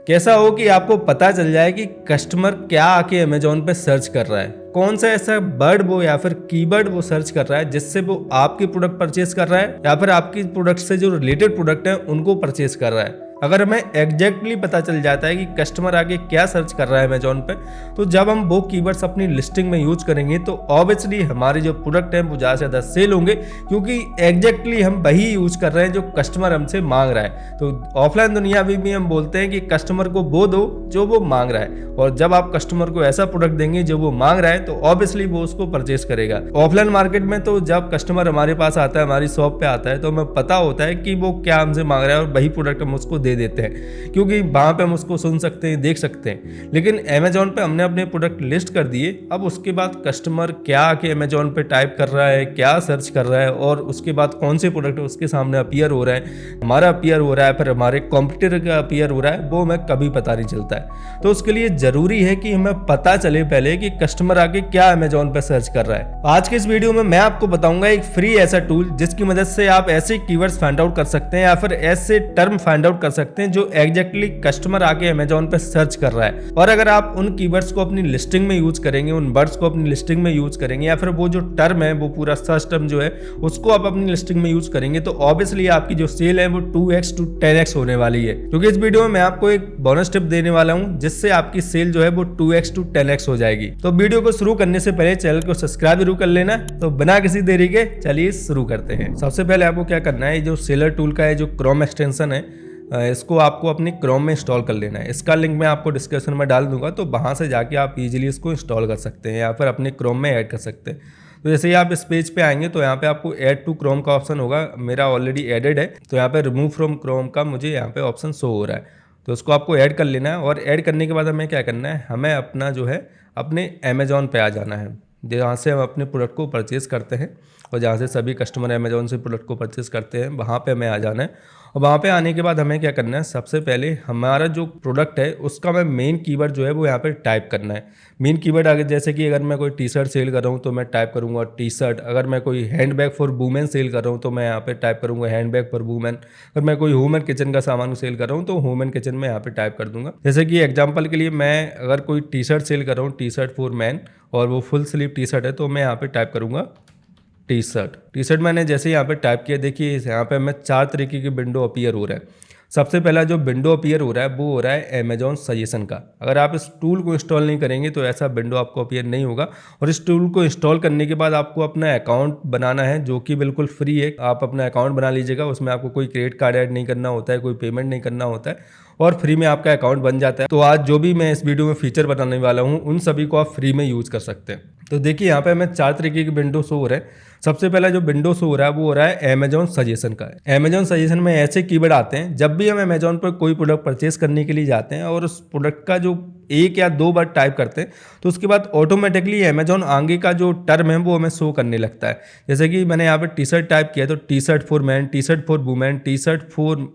कैसा हो कि आपको पता चल जाए कि कस्टमर क्या आके अमेजोन पे सर्च कर रहा है, कौन सा ऐसा वर्ड वो या फिर कीवर्ड वो सर्च कर रहा है जिससे वो आपकी प्रोडक्ट परचेज कर रहा है या फिर आपकी प्रोडक्ट से जो रिलेटेड प्रोडक्ट है उनको परचेज कर रहा है। अगर हमें एग्जैक्टली पता चल जाता है कि कस्टमर आगे क्या सर्च कर रहा है अमेजोन पे, तो जब हम वो कीवर्ड्स अपनी लिस्टिंग में यूज करेंगे तो ऑब्वियसली हमारे जो प्रोडक्ट है वो ज़्यादा से ज़्यादा सेल होंगे, क्योंकि एग्जैक्टली हम वही यूज कर रहे हैं जो कस्टमर हमसे मांग रहा है। तो ऑफलाइन दुनिया में भी हम बोलते हैं कि कस्टमर को वो दो जो वो मांग रहा है, और जब आप कस्टमर को ऐसा प्रोडक्ट देंगे जो वो मांग रहा है तो ऑब्वियसली वो उसको परचेस करेगा। ऑफलाइन मार्केट में तो जब कस्टमर हमारे पास आता है, हमारी शॉप पे आता है, तो हमें पता होता है कि वो क्या हमसे मांग रहा है और वही प्रोडक्ट हम उसको दे देते हैं, क्योंकि वहां पे हम उसको सुन सकते हैं, देख सकते हैं। लेकिन अमेजोन पे हमने अपने प्रोडक्ट लिस्ट कर दिए, अब उसके बाद कस्टमर क्या आके अमेजोन पे टाइप कर रहा है, क्या सर्च कर रहा है और उसके बाद कौन से प्रोडक्ट उसके सामने अपीयर हो रहा है, हमारा अपीयर हो रहा है, फिर हमारे कॉम्पिटिटर का अपीयर हो रहा है, वो हमें कभी पता नहीं चलता है। तो उसके लिए जरूरी है कि हमें पता चले पहले कि कस्टमर आके क्या अमेजोन पे सर्च कर रहा है। आज के इस वीडियो में मैं आपको बताऊंगा एक फ्री ऐसा टूल जिसकी मदद से आप ऐसे कीवर्ड्स फाइंड आउट कर सकते हैं या फिर ऐसे टर्म फाइंड आउट कर सकते हैं जो एग्जैक्टली कस्टमर आके अमेजोन पे सर्च कर रहा है। और अगर आप उन कीवर्ड्स को अपनी लिस्टिंग में यूज करेंगे, उन वर्ड्स को अपनी लिस्टिंग में यूज करेंगे, या फिर वो जो टर्म है, वो पूरा सर्च टर्म जो है उसको आप अपनी लिस्टिंग में यूज करेंगे, तो ऑब्वियसली आपकी जो सेल है वो 2x to 10x होने वाली है। क्योंकि इस वीडियो में मैं आपको एक बोनस टिप देने वाला हूं जिससे आपकी सेल जो है वो 2x to 10x हो जाएगी। तो वीडियो को शुरू करने से पहले चैनल को सब्सक्राइब जरूर कर लेना। तो बिना किसी देरी के चलिए शुरू करते हैं। सबसे पहले आपको क्या करना है, जो सेलर टूल का है जो क्रोम एक्सटेंशन है, इसको आपको अपनी क्रोम में इंस्टॉल कर लेना है। इसका लिंक मैं आपको डिस्क्रिप्शन में डाल दूंगा, तो वहां से जाके आप इजीली इसको इंस्टॉल कर सकते हैं या फिर अपने क्रोम में ऐड कर सकते हैं। तो जैसे ही आप इस पेज पे आएंगे तो यहाँ पे आपको ऐड टू क्रोम का ऑप्शन होगा, मेरा ऑलरेडी एडेड है, तो यहाँ पे रिमूव फ्रॉम क्रोम का मुझे यहाँ पे ऑप्शन शो हो रहा है, तो उसको आपको ऐड कर लेना है। और ऐड करने के बाद हमें क्या करना है, हमें अपना जो है अपने अमेजोन पे आ जाना है, जहाँ से हम अपने प्रोडक्ट को परचेज़ करते हैं और जहाँ से सभी कस्टमर अमेजोन से प्रोडक्ट को परचेज़ करते हैं, वहाँ पे हमें आ जाना है। और वहाँ पे आने के बाद हमें क्या करना है, सबसे पहले हमारा जो प्रोडक्ट है उसका मैं मेन कीवर्ड जो है वो यहाँ पे टाइप करना है। मेन कीवर्ड आगे, जैसे कि अगर मैं कोई टी शर्ट सेल कर रहा हूँ तो मैं टाइप करूँगा टी शर्ट। अगर मैं कोई hand bag for women sale कर रहा हूँ तो मैं यहाँ पे टाइप करूँगा हैंड बैग फॉर वुमेन। अगर मैं कोई होम एंड किचन का सामान सेल कर रहा हूँ तो होम एंड किचन में यहाँ पे टाइप कर दूंगा। जैसे कि एग्जाम्पल के लिए मैं अगर कोई टी शर्ट सेल कर रहा हूँ, टी शर्ट फॉर मैन, और वो फुल स्लीव टी शर्ट है, तो मैं यहाँ पे टाइप करूँगा टी शर्ट। मैंने जैसे यहाँ पे टाइप किया, देखिए यहाँ पे हमें 4 तरीके की विंडो अपीयर हो रहा है। सबसे पहला जो विंडो अपीयर हो रहा है वो हो रहा है अमेजॉन सजेशन का। अगर आप इस टूल को इंस्टॉल नहीं करेंगे तो ऐसा विंडो आपको अपीयर नहीं होगा। और इस टूल को इंस्टॉल करने के बाद आपको अपना अकाउंट बनाना है जो कि बिल्कुल फ्री है। आप अपना अकाउंट बना लीजिएगा, उसमें आपको कोई क्रेडिट कार्ड ऐड नहीं करना होता है, कोई पेमेंट नहीं करना होता है, और फ्री में आपका अकाउंट बन जाता है। तो आज जो भी मैं इस वीडियो में फीचर बताने वाला हूँ उन सभी को आप फ्री में यूज़ कर सकते हैं। तो देखिए यहाँ पे हमें 4 तरीके की विंडो शो हो रहे हैं। सबसे पहला जो विंडो शो हो रहा है वो हो रहा है अमेजॉन सजेशन का। अमेजॉन सजेशन में ऐसे कीवर्ड आते हैं, जब भी हम अमेजॉन पर कोई प्रोडक्ट परचेस करने के लिए जाते हैं और उस प्रोडक्ट का जो 1 या 2 बार टाइप करते हैं तो उसके बाद ऑटोमेटिकली अमेजॉन आगे का जो टर्म है वो हमें शो करने लगता है। जैसे कि मैंने यहाँ पे टी शर्ट टाइप किया तो T shirt for man, T shirt for women, T shirt for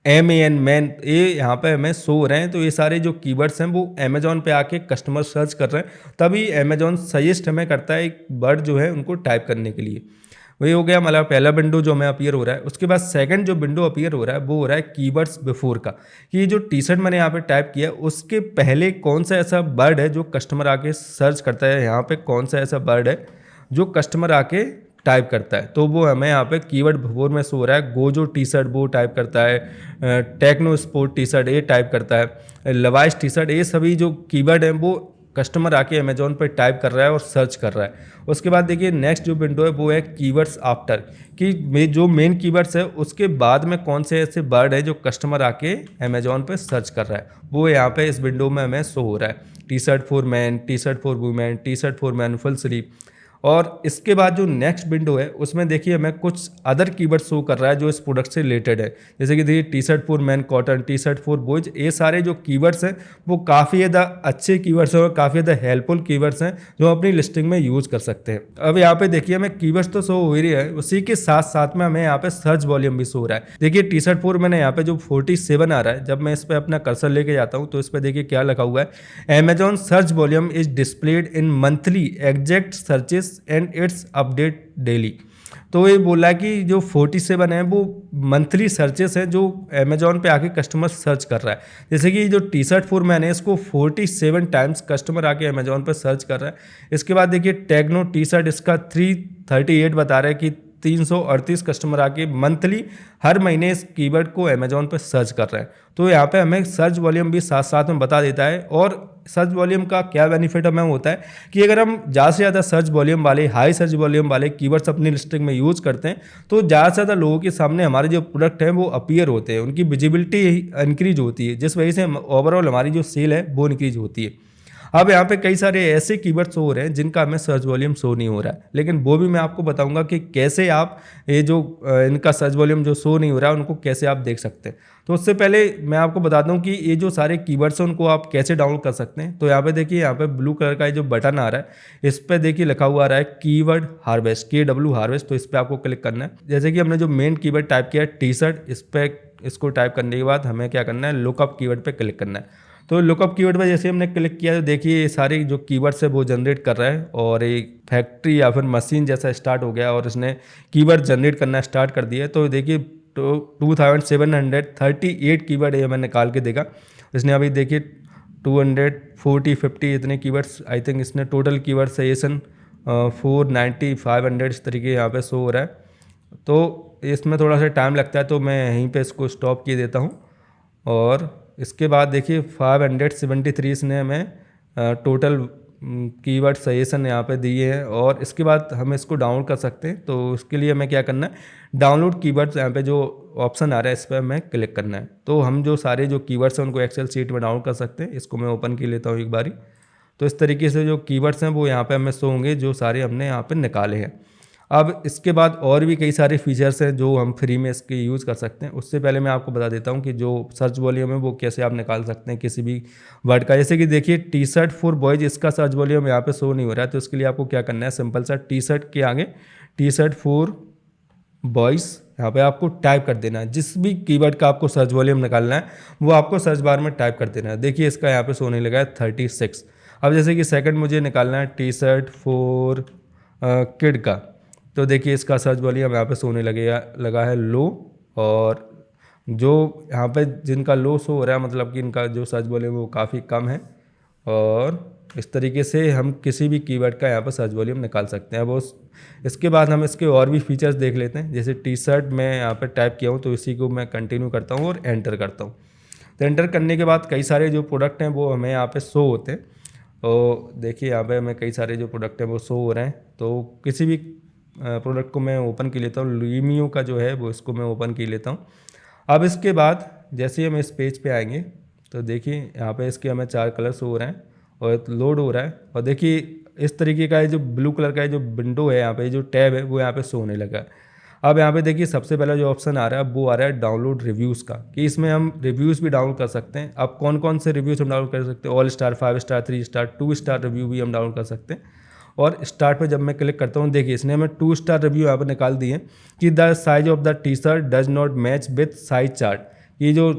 MAN man, ये यहाँ पे हमें शो हो रहे हैं। तो ये सारे जो कीवर्ड्स हैं वो अमेजॉन पे आके कस्टमर सर्च कर रहे हैं, तभी अमेजॉन सजेस्ट हमें करता है एक वर्ड जो है उनको टाइप करने के लिए। वही हो गया हमारा पहला विंडो जो हमें अपीयर हो रहा है। उसके बाद सेकंड जो विंडो अपीयर हो रहा है वो हो रहा है कीवर्ड्स बिफोर का, कि जो टी शर्ट मैंने यहाँ पे टाइप किया उसके पहले कौन सा ऐसा वर्ड है जो कस्टमर आके सर्च करता है, यहाँ पे कौन सा ऐसा वर्ड है जो कस्टमर आके टाइप करता है। तो वो हमें यहाँ पे कीवर्ड बिफोर में शो हो रहा है। गोजो टी शर्ट वो टाइप करता है, टेक्नो स्पोर्ट टी शर्ट ये टाइप करता है, लवाइस टी शर्ट, ये सभी जो कीवर्ड हैं वो कस्टमर आके अमेजोन पर टाइप कर रहा है और सर्च कर रहा है। उसके बाद देखिए नेक्स्ट जो विंडो है वो है कीवर्ड्स आफ्टर, कि जो मेन कीवर्ड्स है उसके बाद में कौन से ऐसे वर्ड है जो कस्टमर आके अमेजोन पे सर्च कर रहा है, वो यहाँ पे इस विंडो में हमें शो हो रहा है। T shirt for man, T shirt for women, T shirt for man full sleeve. और इसके बाद जो नेक्स्ट विंडो है उसमें देखिए हमें कुछ अदर कीवर्ड शो कर रहा है जो इस प्रोडक्ट से रिलेटेड है। जैसे कि देखिए T shirt for man cotton, T shirt for boys, ये सारे जो कीवर्ड्स हैं वो काफ़ी ज़्यादा अच्छे कीवर्ड्स हैं और काफ़ी ज़्यादा हेल्पफुल कीवर्ड्स हैं जो हम अपनी लिस्टिंग में यूज़ कर सकते हैं। अब यहाँ पे देखिए हमें कीवर्ड्स तो शो हो ही रही है, उसी के साथ साथ में हमें यहाँ पे सर्च वॉल्यूम भी शो हो रहा है। देखिए टी शर्ट फॉर मैंने यहाँ पे जो 47 आ रहा है, जब मैं इस पर अपना कर्सर लेके जाता हूँ तो इस पर देखिए क्या लिखा हुआ है, Amazon search volume is displayed in monthly exact searches and it's update daily. तो ये बोला कि जो 47 है वो मंथली सर्चेस हैं जो अमेजोन पे आके कस्टमर सर्च कर रहा है। जैसे कि जो टी शर्ट फॉर मैन है इसको 47 टाइम्स कस्टमर आके अमेजोन पे सर्च कर रहा है। इसके बाद देखिए टेक्नो टी शर्ट इसका 338 बता रहा है कि 338 कस्टमर आके मंथली हर महीने इस कीवर्ड को अमेजोन पर सर्च कर रहे हैं। तो यहाँ पे हमें सर्च वॉल्यूम भी साथ साथ में बता देता है। और सर्च वॉल्यूम का क्या बेनिफिट हमें होता है कि अगर हम ज़्यादा से ज़्यादा सर्च वॉल्यूम वाले हाई सर्च वॉल्यूम वाले कीवर्ड्स अपनी लिस्टिंग में यूज़ करते हैं तो ज़्यादा से ज़्यादा लोगों के सामने हमारे जो प्रोडक्ट हैं वो अपीयर होते हैं, उनकी विजिबिलिटी इंक्रीज होती है, जिस वजह से ओवरऑल हमारी जो सेल है वो इंक्रीज होती है। अब यहाँ पे कई सारे ऐसे कीवर्ड्स हो रहे हैं जिनका हमें सर्च वॉल्यूम शो नहीं हो रहा है, लेकिन वो भी मैं आपको बताऊंगा कि कैसे आप ये जो इनका सर्च वॉल्यूम जो शो नहीं हो रहा है उनको कैसे आप देख सकते हैं। तो उससे पहले मैं आपको बताता हूँ कि ये जो सारे कीवर्ड्स हैं उनको आप कैसे डाउनलोड कर सकते हैं। तो यहाँ पे देखिए, यहाँ पे ब्लू कलर का जो बटन आ रहा है इस पर देखिए लिखा हुआ आ रहा है कीवर्ड हार्वेस्ट, KW हार्वेस्ट। तो इस पर आपको क्लिक करना है। जैसे कि हमने जो मेन कीवर्ड टाइप किया है टी शर्ट, इस पर इसको टाइप करने के बाद हमें क्या करना है, लुकअप कीवर्ड पे क्लिक करना है। तो लुकअप कीवर्ड पे जैसे हमने क्लिक किया तो देखिए ये सारे जो कीवर्ड्स है वो जनरेट कर रहा है और एक फैक्ट्री या फिर मशीन जैसा स्टार्ट हो गया और इसने कीवर्ड जनरेट करना स्टार्ट कर दिया। तो देखिए 2738 कीवर्ड ये हमें निकाल के देगा। इसने अभी देखिए 240-50 इतने कीवर्ड्स आई थिंक इसने टोटल कीवर्ड सजेशन 490 500 इस तरीके यहाँ पे शो हो रहा है। तो इसमें थोड़ा सा टाइम लगता है तो मैं यहीं पे इसको स्टॉप किए देता हूँ। और इसके बाद देखिए 573 इसने हमें टोटल कीवर्ड सजेशन यहाँ पे दिए हैं और इसके बाद हम इसको डाउनलोड कर सकते हैं। तो उसके लिए हमें क्या करना है, डाउनलोड कीवर्ड्स यहाँ पे जो ऑप्शन आ रहा है इस पर हमें क्लिक करना है। तो हम जो सारे जो कीवर्ड्स हैं उनको एक्सेल शीट में डाउनलोड कर सकते हैं। इसको मैं ओपन कर लेता हूँ एक बारी। तो इस तरीके से जो कीवर्ड्स हैं वो यहाँ पे हमें शो होंगे जो सारे हमने यहाँ पे निकाले हैं। अब इसके बाद और भी कई सारे फीचर्स हैं जो हम फ्री में इसके यूज़ कर सकते हैं। उससे पहले मैं आपको बता देता हूँ कि जो सर्च वॉल्यूम है वो कैसे आप निकाल सकते हैं किसी भी वर्ड का। जैसे कि देखिए टी शर्ट फॉर बॉयज, इसका सर्च वॉल्यूम यहाँ पे शो नहीं हो रहा है। तो इसके लिए आपको क्या करना है, सिंपल सा टी शर्ट के आगे टी शर्ट फॉर बॉयज़ यहाँ पे आपको टाइप कर देना है। जिस भी कीवर्ड का आपको सर्च वॉल्यूम निकालना है वो आपको सर्च बार में टाइप कर देना है। देखिए इसका यहाँ पे सोने लगा है 36। अब जैसे कि सेकंड मुझे निकालना है टी शर्ट फॉर किड का, तो देखिए इसका सर्च वॉल्यूम यहाँ पे सोने लगा है लो। और जो यहाँ पे जिनका लो शो हो रहा है मतलब कि इनका जो सर्च वॉल्यूम है वो काफ़ी कम है। और इस तरीके से हम किसी भी कीवर्ड का यहाँ पर सर्च वॉल्यूम निकाल सकते हैं। वो इसके बाद हम इसके और भी फीचर्स देख लेते हैं। जैसे टी शर्ट मैं यहाँ पर टाइप किया हूँ तो इसी को मैं कंटिन्यू करता हूँ और एंटर करता हूँ। तो एंटर करने के बाद कई सारे जो प्रोडक्ट हैं वो हमें यहाँ पे शो होते हैं। तो देखिए यहाँ पे हमें कई सारे जो प्रोडक्ट हैं वो शो हो रहे हैं। तो किसी भी प्रोडक्ट को मैं ओपन कर लेता हूँ, लीमियो का जो है वो इसको मैं ओपन कर लेता हूँ। अब इसके बाद जैसे ही हम इस पेज पे आएंगे तो देखिए यहाँ पे इसके हमें 4 कलर्स हो रहे हैं और लोड हो रहा है। और देखिए इस तरीके का जो ब्लू कलर का जो विंडो है यहाँ पे जो टैब है वो यहाँ पे शो होने लगा है। अब यहाँ पे देखिए सबसे पहला जो ऑप्शन आ रहा है वो आ रहा है डाउनलोड रिव्यूज़ का, कि इसमें हम रिव्यूज़ भी डाउनलोड कर सकते हैं। अब कौन कौन से रिव्यूज़ हम डाउनलोड कर सकते हैं, all star, 5 star, 3 star, 2 star review भी हम डाउनलोड कर सकते हैं। और स्टार्ट पे जब मैं क्लिक करता हूँ देखिए इसने हमें 2 स्टार रिव्यू यहाँ पर निकाल दिए कि the size of the T shirt does not match with size chart. ये जो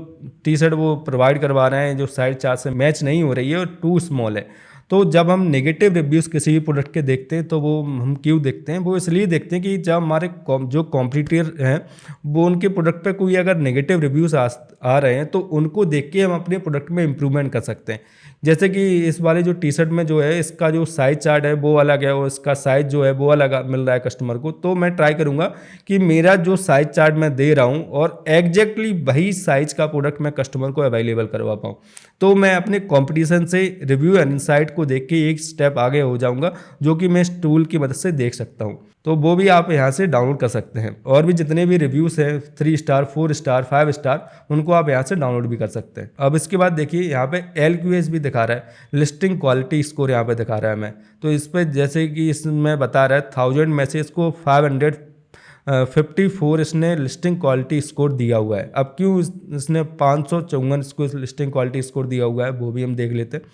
टी शर्ट वो प्रोवाइड करवा रहे हैं जो साइज चार्ट से मैच नहीं हो रही है और टू स्मॉल है। तो जब हम नेगेटिव रिव्यूज़ किसी भी प्रोडक्ट के देखते हैं तो वो हम क्यों देखते हैं, वो इसलिए देखते हैं कि जब हमारे जो कॉम्पिटिटर हैं वो उनके प्रोडक्ट पे कोई अगर नेगेटिव रिव्यूज़ आ रहे हैं तो उनको देख के हम अपने प्रोडक्ट में इम्प्रूवमेंट कर सकते हैं। जैसे कि इस वाले जो टी शर्ट में जो है इसका जो साइज चार्ट है वो अलग है और इसका साइज़ जो है वो अलग मिल रहा है कस्टमर को। तो मैं ट्राई करूँगा कि मेरा जो साइज चार्ट मैं दे रहा हूँ और एग्जैक्टली वही साइज का प्रोडक्ट मैं कस्टमर को अवेलेबल करवा पाऊँ। तो मैं अपने कंपटीशन से रिव्यू एंड इनसाइट को देख के एक स्टेप आगे हो जाऊंगा जो कि मैं इस टूल की मदद से देख सकता हूं। तो वो भी आप यहां से डाउनलोड कर सकते हैं। और भी जितने भी रिव्यूज़ हैं 3 स्टार, 4 स्टार, 5 स्टार, उनको आप यहां से डाउनलोड भी कर सकते हैं। अब इसके बाद देखिए यहाँ पे LQS भी दिखा रहा है, लिस्टिंग क्वालिटी स्कोर यहाँ पे दिखा रहा है हमें। तो इस पर जैसे कि इसमें बता रहा है 1000 में से इसको 554 इसने लिस्टिंग क्वालिटी स्कोर दिया हुआ है। अब क्यों इसने 554 इसको लिस्टिंग क्वालिटी स्कोर दिया हुआ है वो भी हम देख लेते हैं।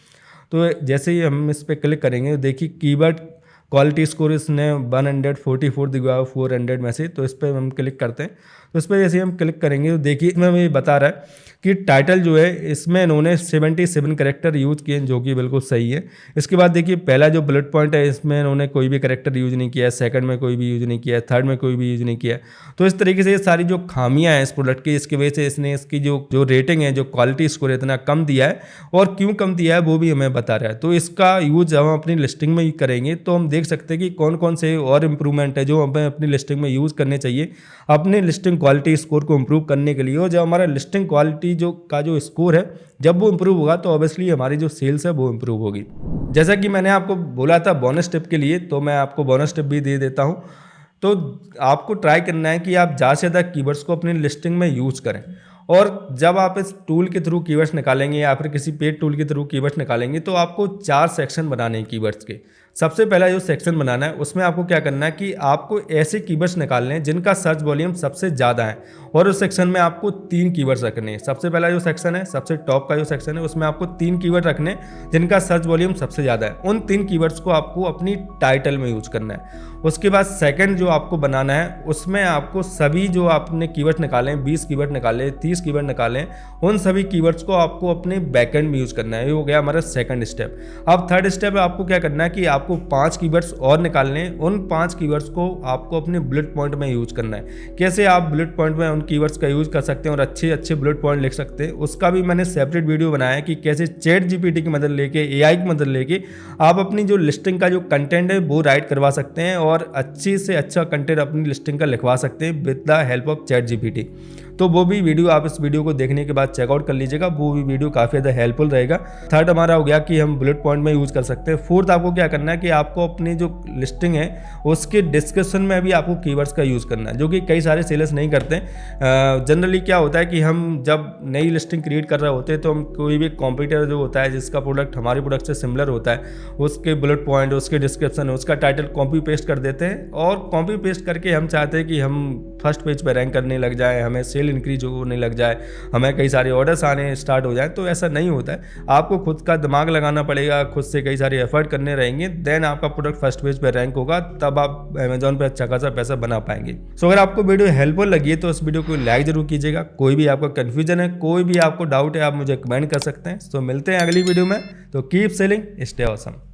तो जैसे ही हम इस पर क्लिक करेंगे देखिए कीवर्ड क्वालिटी स्कोर इसने 144 दिया हुआ है 400 में से। तो इस पर हम क्लिक करते हैं तो उस पर जैसे हम क्लिक करेंगे तो देखिए इसमें हमें बता रहा है कि टाइटल जो है इसमें इन्होंने 77 कैरेक्टर यूज़ किए हैं, जो कि बिल्कुल सही है। इसके बाद देखिए पहला जो बुलेट पॉइंट है इसमें इन्होंने कोई भी कैरेक्टर यूज़ नहीं किया है, सेकंड में कोई भी यूज़ नहीं किया है, थर्ड में कोई भी यूज़ नहीं किया है। तो इस तरीके से ये सारी जो खामियां हैं इस प्रोडक्ट की, इसकी वजह से इसने इसकी जो रेटिंग है, जो क्वालिटी स्कोर इतना कम दिया है, और क्यों कम दिया है वो भी हमें बता रहा है। तो इसका यूज़ जब हम अपनी लिस्टिंग में करेंगे तो हम देख सकते हैं कि कौन कौन से और इम्प्रूवमेंट है जो हमें अपनी लिस्टिंग में यूज़ करने चाहिए अपने लिस्टिंग क्वालिटी स्कोर को इम्प्रूव करने के लिए। और जब हमारा लिस्टिंग क्वालिटी जो स्कोर है जब वो इम्प्रूव होगा तो ऑब्वियसली हमारी जो सेल्स है वो इम्प्रूव होगी। जैसा कि मैंने आपको बोला था बोनस टिप के लिए, तो मैं आपको बोनस टिप भी दे देता हूँ। तो आपको ट्राई करना है कि आप ज़्यादा से ज़्यादा कीवर्ड्स को अपनी लिस्टिंग में यूज़ करें। और जब आप इस टूल के थ्रू कीवर्ड्स निकालेंगे या फिर किसी पेड टूल के थ्रू कीवर्ड्स निकालेंगे तो आपको 4 सेक्शन बनाने हैं कीवर्ड्स के। सबसे पहला जो सेक्शन बनाना है उसमें आपको क्या करना है कि आपको ऐसे कीवर्ड्स निकालने हैं जिनका सर्च वॉल्यूम सबसे ज़्यादा है, और उस सेक्शन में आपको 3 कीवर्ड्स रखने हैं। सबसे पहला जो सेक्शन है, सबसे टॉप का जो सेक्शन है, उसमें आपको 3 कीवर्ड रखने हैं जिनका सर्च वॉल्यूम सबसे ज़्यादा है। उन 3 कीवर्ड्स को आपको अपनी टाइटल में यूज करना है। उसके बाद सेकंड जो आपको बनाना है उसमें आपको सभी जो आपने कीवर्ड निकाले हैं, 20 कीवर्ड निकाले, 30 कीवर्ड निकाले, उन सभी कीवर्ड्स को आपको अपने बैकएंड में यूज़ करना है। ये हो गया हमारा सेकंड स्टेप। अब थर्ड स्टेप आपको क्या करना है कि आपको 5 कीवर्ड्स और निकालने हैं। उन 5 कीवर्ड्स को आपको अपने बुलेट पॉइंट में यूज़ करना है। कैसे आप बुलेट पॉइंट में उन कीवर्ड्स का यूज़ कर सकते हैं और अच्छे अच्छे बुलेट पॉइंट लिख सकते हैं, उसका भी मैंने सेपरेट वीडियो बनाया है कि कैसे चैट जीपीटी की मदद लेके, एआई की मदद लेके आप अपनी जो लिस्टिंग का जो कंटेंट है वो राइट करवा सकते हैं और अच्छे से अच्छा कंटेंट अपनी लिस्टिंग का लिखवा सकते हैं with the help of chat GPT. तो वो भी वीडियो आप इस वीडियो को देखने के बाद चेकआउट कर लीजिएगा, वो भी वीडियो काफ़ी ज़्यादा हेल्पफुल रहेगा। थर्ड हमारा हो गया कि हम बुलेट पॉइंट में यूज़ कर सकते हैं। फोर्थ आपको क्या करना है कि आपको अपनी जो लिस्टिंग है उसके डिस्क्रिप्शन में भी आपको कीवर्ड्स का यूज़ करना है, जो कि कई सारे सेलर्स नहीं करते हैं। जनरली क्या होता है कि हम जब नई लिस्टिंग क्रिएट कर रहे होते हैं तो हम कोई भी कॉम्पिटिटर जो होता है जिसका प्रोडक्ट हमारे प्रोडक्ट से सिमिलर होता है उसके बुलेट पॉइंट, उसके डिस्क्रिप्शन, उसका टाइटल कॉपी पेस्ट कर देते हैं, और कॉपी पेस्ट करके हम चाहते हैं कि हम फर्स्ट पेज पर रैंक करने लग जाए, हमें सेल इंक्रीज होने लग जाए, हमें कई सारे ऑर्डर्स आने स्टार्ट हो जाए। तो ऐसा नहीं होता है। आपको खुद का दिमाग लगाना पड़ेगा, खुद से कई सारे एफर्ट करने रहेंगे, देन आपका प्रोडक्ट फर्स्ट पेज पर रैंक होगा, तब आप अमेजोन पर अच्छा खासा पैसा बना पाएंगे। सो अगर आपको वीडियो हेल्पफुल लगी है तो इस वीडियो को लाइक जरूर कीजिएगा। कोई भी आपका कन्फ्यूजन है, कोई भी आपको डाउट है, आप मुझे कमेंट कर सकते हैं। सो मिलते हैं अगली वीडियो में। तो कीप सेलिंग, स्टे ऑसम।